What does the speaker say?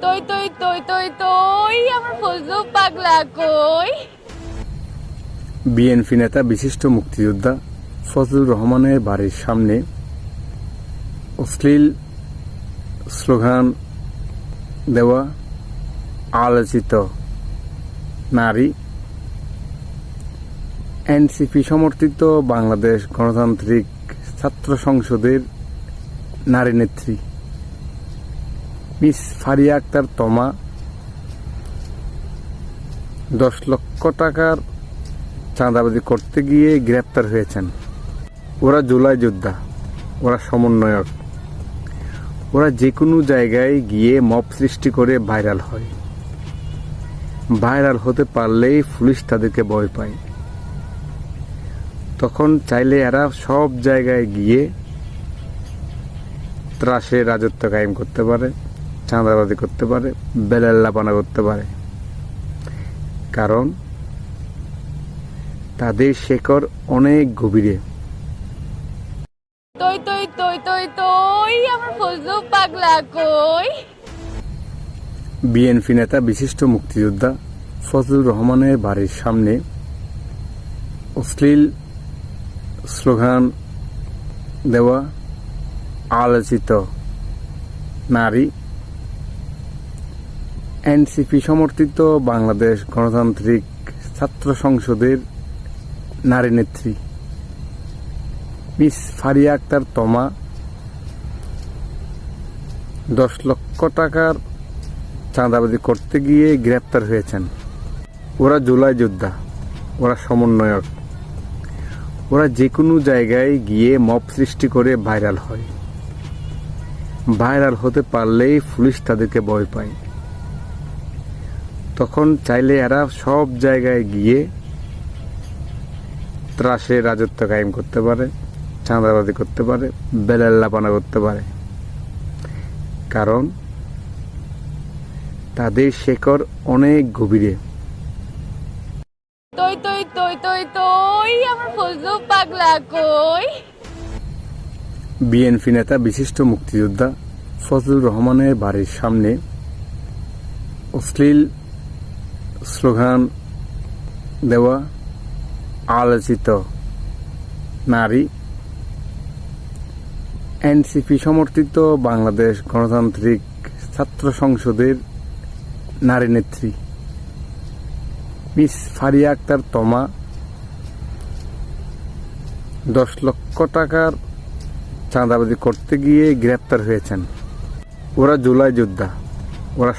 তই তই তই তই তই আমার ফজলু পাগলা কই। বিএনপি নেতা বিশিষ্ট মুক্তিযোদ্ধা ফজলুর রহমানের বাড়ির সামনে অশ্লীল স্লোগান দেওয়া আলোচিত নারী এনসিপি সমর্থিত বাংলাদেশ গণতান্ত্রিক ছাত্র সংসদের নারী নেত্রী মিস ফারিয়া আক্তার তমা 10 লক্ষ টাকার চাঁদাবাজি করতে গিয়ে গ্রেপ্তার হয়েছেন। ওরা জুলাই যোদ্ধা, ওরা সমন্বয়ক, ওরা যে কোনো জায়গায় গিয়ে মব সৃষ্টি করে ভাইরাল হয়। ভাইরাল হতে পারলেই পুলিশ তাদেরকে ভয় পায়। তখন চাইলে এরা সব জায়গায় গিয়ে ত্রাসে রাজত্ব কায়েম করতে পারে, চাঁদাবাজি করতে পারে, বেলাল্লাপানা করতে পারে। কারণ তাদের শেকড় অনেক গভীরে। তই তই তই তই তই আমার ফজলু পাগলা কই। বিএনপি নেতা বিশিষ্ট মুক্তিযোদ্ধা ফজলুর রহমানের বাড়ির সামনে অশ্লীল স্লোগান দেওয়া আলোচিত নারী এনসিপি সমর্থিত বাংলাদেশ গণতান্ত্রিক ছাত্র সংসদের নারী নেত্রী মিস ফারিয়া আক্তার তমা 10 লক্ষ টাকার চাঁদাবাজি করতে গিয়ে গ্রেপ্তার হয়েছেন। ওরা জুলাই যোদ্ধা, ওরা সমন্বয়ক, ওরা যে কোনো জায়গায় গিয়ে মব সৃষ্টি করে ভাইরাল হয়। ভাইরাল হতে পারলেই পুলিশ তাদেরকে ভয় পায়। তখন চাইলে এরা সব জায়গায় গিয়ে ত্রাসে রাজত্ব কায়েম করতে পারে, চাঁদাবাজি করতে পারে, বেলাল্লাপানা করতে পারে। কারণ তাদের শেকড় অনেক গভীরে। তই তই তই তই তই আমার ফজলু পাগলা কই। বিএনপি নেতা বিশিষ্ট মুক্তিযোদ্ধা ফজলুর রহমানের বাড়ির সামনে অশ্লীল স্লোগান দেওয়া আলোচিত নারী এনসিপি সমর্থিত বাংলাদেশ গণতান্ত্রিক ছাত্র সংসদের নারী নেত্রী মিস ফারিয়া আক্তার তমা 10 লক্ষ টাকার চাঁদাবাজি করতে গিয়ে গ্রেপ্তার হয়েছেন। ওরা জুলাই যোদ্ধা,